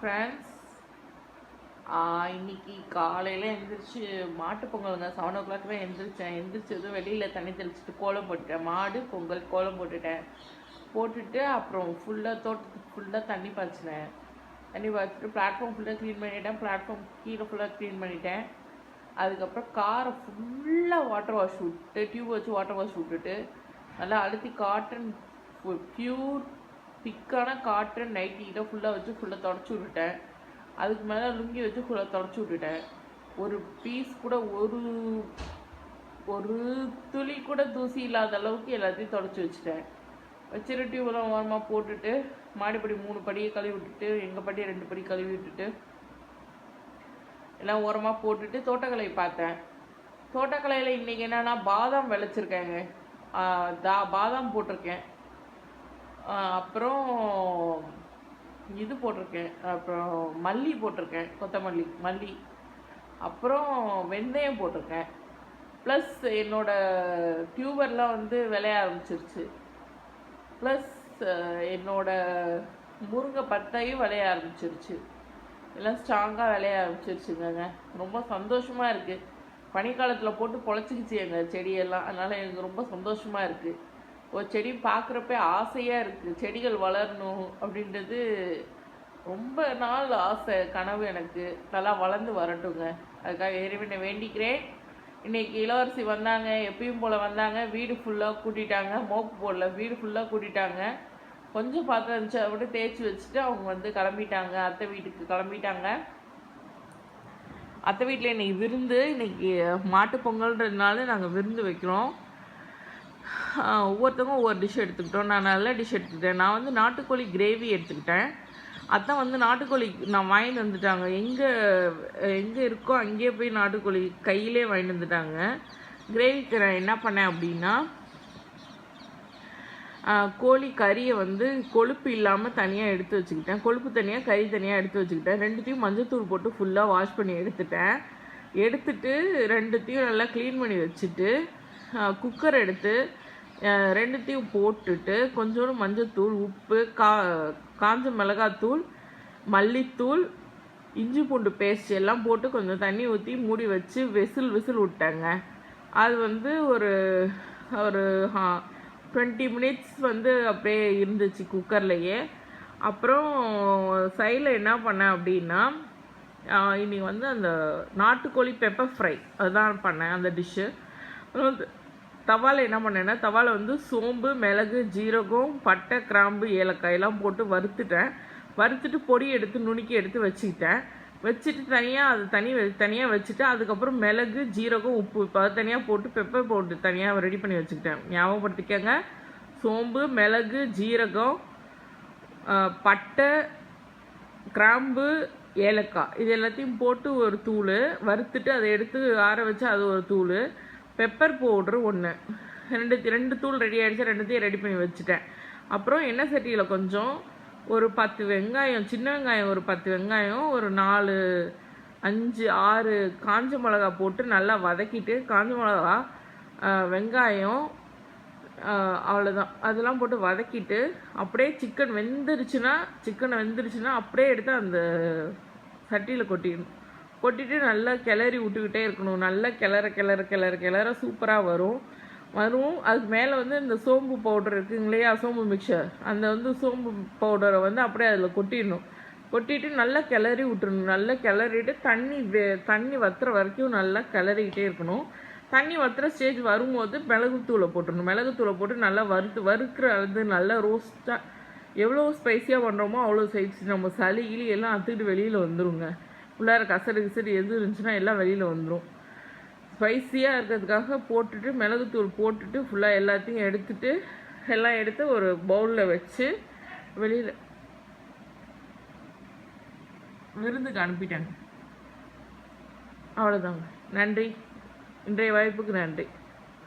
Friends. இன்னைக்கு காலையில் எழுந்திரிச்சு மாட்டு பொங்கலுங்க. 7 o'clock தான் எழுந்திரிச்சேன். எழுந்திரிச்சதும் வெளியில் தண்ணி தெளிச்சுட்டு கோலம் போட்டுட்டேன். மாடு பொங்கல் கோலம் போட்டுட்டு அப்புறம் தோட்டத்துக்கு ஃபுல்லாக தண்ணி பாய்ச்சினேன். தண்ணி பாய்ச்சிட்டு பிளாட்ஃபார்ம் ஃபுல்லாக க்ளீன் பண்ணிட்டேன். பிளாட்ஃபார்ம் கீழே ஃபுல்லாக க்ளீன் பண்ணிட்டேன். அதுக்கப்புறம் காரை ஃபுல்லாக வாட்டர் வாஷ் விட்டு டியூப் வச்சு வாட்டர் வாஷ் விட்டுட்டு நல்லா அழுத்தி காட்டன் ப்யூர் திக்கான காட்டன் நைட்டியில் ஃபுல்லாக வச்சு ஃபுல்லாக தொடச்சி விட்டுட்டேன். அதுக்கு மேலே லுங்கி வச்சு ஃபுல்லாக தொடச்சி விட்டுட்டேன். ஒரு பீஸ் கூட ஒரு துளி கூட தூசி இல்லாத அளவுக்கு எல்லாத்தையும் தொடச்சி வச்சுட்டேன். வச்சுட்டு டியூப்லாம் ஓரமாக போட்டுட்டு மாடிப்படி 3 படியை கழுவி விட்டுட்டு எங்கள் படி 2 படி கழுவி விட்டுட்டு எல்லாம் ஓரமாக போட்டுட்டு தோட்டக்கலை பார்த்தேன். தோட்டக்கலையில் இன்றைக்கி என்னென்னா பாதாம் விளைச்சிருக்கேங்க. பாதாம் போட்டிருக்கேன். அப்புறம் இது போட்டிருக்கேன். அப்புறம் மல்லி போட்டிருக்கேன், கொத்தமல்லி மல்லி. அப்புறம் வெந்தயம் போட்டிருக்கேன். ப்ளஸ் என்னோடய டியூபர்லாம் வந்து விளைய ஆரம்பிச்சிருச்சு. ப்ளஸ் என்னோடய முருங்கை பத்தையும் விளைய ஆரம்பிச்சிருச்சு. எல்லாம் ஸ்ட்ராங்காக விளைய ஆரம்பிச்சிருச்சுங்க. ரொம்ப சந்தோஷமாக இருக்குது. பனிக்காலத்தில் போட்டு பொழைச்சிக்கிச்சு எங்கள் செடியெல்லாம். அதனால் எனக்கு ரொம்ப சந்தோஷமாக இருக்குது. ஒரு செடி பார்க்குறப்ப ஆசையாக இருக்குது. செடிகள் வளரணும் அப்படின்றது ரொம்ப நாள் ஆசை, கனவு எனக்கு. நல்லா வளர்ந்து வரட்டுங்க. அதுக்காக இறைவனை வேண்டிக்கிறேன். இன்றைக்கி இளவரசி வந்தாங்க, எப்பயும் போல் வந்தாங்க. வீடு ஃபுல்லாக கூட்டிட்டாங்க. மோப்பு போடல, வீடு ஃபுல்லாக கூட்டிட்டாங்க. கொஞ்சம் பாத்திரம் இருந்துச்சு, அதை விட்டு தேய்ச்சி வச்சுட்டு அவங்க வந்து கிளம்பிட்டாங்க. அத்தை வீட்டுக்கு கிளம்பிட்டாங்க. அத்தை வீட்டில் இன்றைக்கி விருந்து. இன்றைக்கி மாட்டு பொங்கல்ன்றதுனால நாங்கள் விருந்து வைக்கிறோம். ஒவ்வொருத்தவங்க ஒவ்வொரு டிஷ் எடுத்துக்கிட்டோம். நான் நல்ல டிஷ் எடுத்துக்கிட்டேன். நான் வந்து நாட்டுக்கோழி கிரேவி எடுத்துக்கிட்டேன். அதான் வந்து நாட்டுக்கோழி நான் வாங்கிட்டு வந்துட்டாங்க. எங்கே இருக்கோ அங்கேயே போய் நாட்டுக்கோழி கையிலே வாங்கிட்டு வந்துட்டாங்க. கிரேவிக்கு நான் என்ன பண்ணேன் அப்படின்னா, கோழி கறியை வந்து கொழுப்பு இல்லாமல் தனியாக எடுத்து வச்சுக்கிட்டேன். கொழுப்பு தனியாக கறி தனியாக எடுத்து வச்சுக்கிட்டேன். ரெண்டுத்தையும் மஞ்சத்தூள் போட்டு ஃபுல்லாக வாஷ் பண்ணி எடுத்துட்டு ரெண்டுத்தையும் நல்லா க்ளீன் பண்ணி வச்சுட்டு குக்கர் எடுத்து ரெண்டுத்தையும் போட்டுட்டு கொஞ்சோண்டு மஞ்சத்தூள், உப்பு, காஞ்ச மிளகாத்தூள், மல்லித்தூள், இஞ்சி பூண்டு பேஸ்ட் எல்லாம் போட்டு கொஞ்சம் தண்ணி ஊற்றி மூடி வச்சு விசில் விட்டேங்க. அது வந்து ஒரு 20 minutes வந்து அப்படியே இருந்துச்சு குக்கர்லையே. அப்புறம் சைடில் என்ன பண்ணேன் அப்படின்னா, இன்றைக்கி வந்து அந்த நாட்டுக்கோழி பெப்பர் ஃப்ரை அதுதான் பண்ணேன். அந்த டிஷ்ஷு தவாவில் என்ன பண்ணேன்னா, தவாவில் வந்து சோம்பு, மிளகு, ஜீரகம், பட்டை, கிராம்பு, ஏலக்காய் எல்லாம் போட்டு வறுத்துட்டு பொடி எடுத்து நுணுக்கி எடுத்து வச்சுட்டு தனியாக வச்சுட்டு அதுக்கப்புறம் மிளகு, ஜீரகம், உப்பு அது தனியாக போட்டு பெப்பர் போட்டு தனியாக ரெடி பண்ணி வச்சுக்கிட்டேன். ஞாபகப்படுத்திக்கங்க. சோம்பு, மிளகு, ஜீரகம், பட்டை, கிராம்பு, ஏலக்காய் இது எல்லாத்தையும் போட்டு ஒரு தூள் வறுத்துட்டு அதை எடுத்து ஆற வச்சு அது ஒரு தூள், பெப்பர் பவுட்ரு 1, 2 தூள் ரெடி ஆகிடுச்சு. ரெண்டுத்தையும் ரெடி பண்ணி வச்சுட்டேன். அப்புறம் எண்ணெய் சட்டியில் கொஞ்சம் ஒரு 10 வெங்காயம், சின்ன வெங்காயம் ஒரு 10 வெங்காயம், ஒரு 4, 5, 6 காஞ்ச மிளகா போட்டு நல்லா வதக்கிட்டு, காஞ்ச மிளகா, வெங்காயம், அவ்வளோதான், அதெல்லாம் போட்டு வதக்கிட்டு அப்படியே சிக்கனை வெந்துருச்சுன்னா அப்படியே எடுத்து அந்த சட்டியில் கொட்டிட்டு நல்லா கிளறி விட்டுக்கிட்டே இருக்கணும். நல்லா கிளற சூப்பராக வரும். அதுக்கு மேலே வந்து இந்த சோம்பு பவுடர் இருக்குங்க இல்லையா, சோம்பு மிக்சர், அந்த வந்து சோம்பு பவுடரை வந்து அப்படியே அதில் கொட்டிட்டு நல்லா கிளறி விட்டுறணும். நல்லா கிளறிட்டு தண்ணி வத்துற வரைக்கும் நல்லா கிளறிக்கிட்டே இருக்கணும். தண்ணி வத்துற ஸ்டேஜ் வரும்போது மிளகுத்தூளை போட்டு நல்லா வறுக்கிறது நல்லா ரோஸ்ட்டாக. எவ்வளோ ஸ்பைஸியாக பண்ணுறோமோ அவ்வளோ ஸ்பைசி. நம்ம சளி எல்லாம் அத்துக்கிட்டு வெளியில் வந்துடுங்க. உள்ளார கசடு எது இருந்துச்சுன்னா எல்லாம் வெளியில் வந்துடும். ஸ்பைஸியாக இருக்கிறதுக்காக போட்டுட்டு மிளகுத்தூள் போட்டுட்டு ஃபுல்லாக எல்லாத்தையும் எடுத்து ஒரு பவுலில் வச்சு வெளியில் விருந்துக்கு அனுப்பிட்டாங்க. அவ்வளோதாங்க. நன்றி. இன்றைய வாய்ப்புக்கு நன்றி.